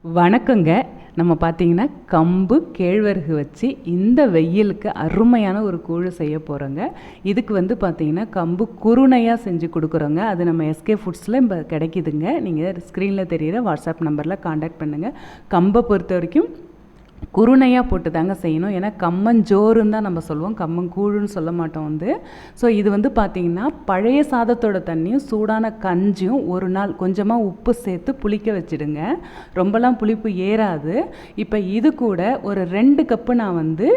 வணக்கங்க. நம்ம பார்த்தீங்கன்னா, கம்பு, கேழ்வரகு வச்சு இந்த வெயிலுக்கு அருமையான ஒரு கூழு செய்ய போகிறோங்க. இதுக்கு வந்து பார்த்தீங்கன்னா, கம்பு குருணையா செஞ்சு கொடுக்குறோங்க. அது நம்ம எஸ்கே ஃபுட்ஸில் இப்போ கிடைக்குதுங்க. நீங்கள் ஸ்க்ரீனில் தெரிகிற வாட்ஸ்அப் நம்பரில் காண்டாக்ட் பண்ணுங்கள். கம்பை பொறுத்த வரைக்கும் குருணையாக போட்டு தாங்க செய்யணும். ஏன்னா கம்மஞ்சோறுன்னு தான் நம்ம சொல்லுவோம், கம்மங்கூழுன்னு சொல்ல மாட்டோம் வந்து. ஸோ இது வந்து பார்த்திங்கன்னா, பழைய சாதத்தோட தண்ணியும் சூடான கஞ்சியும் ஒரு நாள் கொஞ்சமாக உப்பு சேர்த்து புளிக்க வச்சுடுங்க. ரொம்பலாம் புளிப்பு ஏறாது. இப்போ இது கூட ஒரு 2 கப்பு நான் வந்து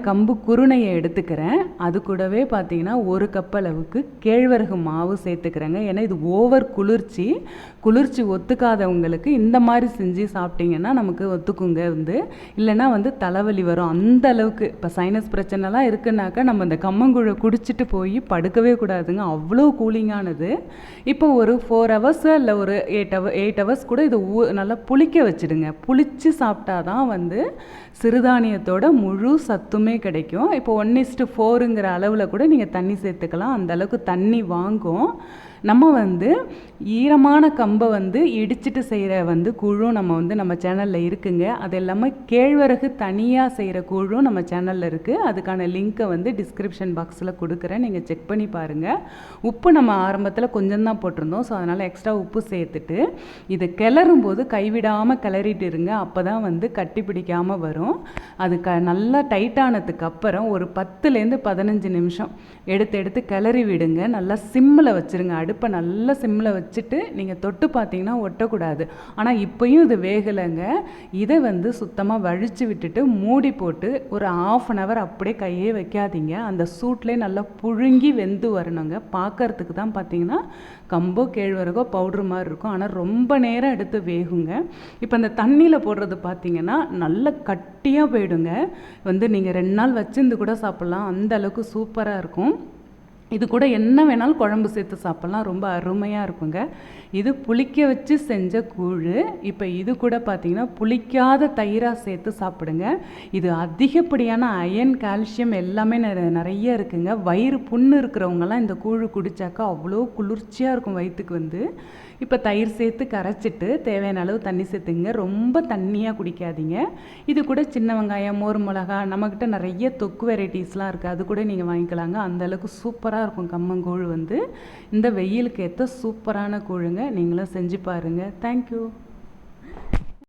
கம்பு குருணையை எடுத்துக்கிறேன். அது கூடவே பார்த்திங்கன்னா 1 கப் அளவுக்கு கேழ்வரகு மாவு சேர்த்துக்கிறேங்க. ஏன்னா இது ஓவர் குளிர்ச்சி ஒத்துக்காதவங்களுக்கு இந்த மாதிரி செஞ்சு சாப்பிட்டிங்கன்னா நமக்கு ஒத்துக்குங்க வந்து. இல்லைன்னா வந்து தலைவலி வரும். அந்த அளவுக்கு இப்போ சைனஸ் பிரச்சனைலாம் இருக்குன்னாக்கா நம்ம இந்த கம்மங்கூழை குடிச்சிட்டு போய் படுக்கவே கூடாதுங்க. அவ்வளோ கூலிங்கானது. இப்போ ஒரு 4 ஹவர்ஸ் இல்லை ஒரு 8 ஹவர்ஸ் கூட இது நல்லா புளிக்க வச்சுடுங்க. புளித்து சாப்பிட்டா தான் வந்து சிறுதானியத்தோட முழு சத்துமே கிடைக்கும். இப்போ 1:4ங்கிற அளவில் கூட நீங்கள் தண்ணி சேர்த்துக்கலாம். அந்த அளவுக்கு தண்ணி வாங்கும். நம்ம வந்து ஈரமான கம்பை வந்து இடிச்சிட்டு செய்கிற வந்து கூழும் நம்ம சேனலில் இருக்குங்க. அது எல்லாமே கேழ்வரகு தனியாக செய்கிற கூழும் நம்ம சேனலில் இருக்குது. அதுக்கான லிங்க்கை வந்து டிஸ்கிரிப்ஷன் பாக்ஸில் கொடுக்குறேன், நீங்கள் செக் பண்ணி பாருங்கள். உப்பு நம்ம ஆரம்பத்தில் கொஞ்சம் தான் போட்டிருந்தோம். ஸோ அதனால் எக்ஸ்ட்ரா உப்பு சேர்த்துட்டு இதை கிளறும் போது கைவிடாமல் கிளறிட்டு இருங்க. அப்போ தான் வந்து கட்டி பிடிக்காமல் வரும். அது நல்லா டைட்டானதுக்கு அப்புறம் ஒரு 10லேருந்து 15 நிமிஷம் எடுத்து கிளறி விடுங்க. நல்லா சிம்மில் வச்சுருங்க. அடுப்பை நல்லா சிம்மில் வச்சுட்டு நீங்கள் தொட்டு பார்த்தீங்கன்னா ஒட்டக்கூடாது. ஆனால் இப்போயும் இது வேகலைங்க. இதை வந்து சுத்தமாக வழித்து விட்டுட்டு மூடி போட்டு ஒரு 1/2 hour அப்படியே கையே வைக்காதீங்க. அந்த சூட்லேயே நல்லா புழுங்கி வெந்து வரணுங்க. பார்க்கறதுக்கு தான் பார்த்தீங்கன்னா கம்போ கேழ்வரகோ பவுட்ரு மாதிரி இருக்கும். ஆனால் ரொம்ப நேரம் எடுத்து வேகுங்க. இப்போ அந்த தண்ணியில் போடுறது பார்த்தீங்கன்னா நல்ல கட்டியாக போயிடுங்க. வந்து நீங்கள் 2 நாள் வச்சிருந்து கூட சாப்பிட்லாம். அந்த அளவுக்கு சூப்பராக இருக்கும். இது கூட என்ன வேணாலும் குழம்பு சேர்த்து சாப்பிட்லாம். ரொம்ப அருமையாக இருக்குங்க. இது புளிக்க வச்சு செஞ்ச கூழ். இப்போ இது கூட பார்த்திங்கன்னா புளிக்காத தயிராக சேர்த்து சாப்பிடுங்க. இது அதிகப்படியான அயன், கால்சியம் எல்லாமே நிறைய இருக்குங்க. வயிறு புண்ணு இருக்கிறவங்கலாம் இந்த கூழ் குடித்தாக்கா அவ்வளோ குளிர்ச்சியாக இருக்கும் வயிற்றுக்கு வந்து. இப்போ தயிர் சேர்த்து கரைச்சிட்டு தேவையான அளவு தண்ணி சேர்த்துங்க. ரொம்ப தண்ணியாக குடிக்காதீங்க. இது கூட சின்ன வெங்காயம், மோர் மிளகா, நம்மக்கிட்ட நிறைய தொக்கு வெரைட்டிஸ்லாம் இருக்குது. அது கூட நீங்கள் வாங்கிக்கலாங்க. அந்தளவுக்கு சூப்பராக இருக்கும் கம்மங்கூழ் வந்து. இந்த வெயிலுக்கு ஏற்ற சூப்பரான கூழுங்க. நீங்களும் செஞ்சு பாருங்கள். தேங்க்யூ.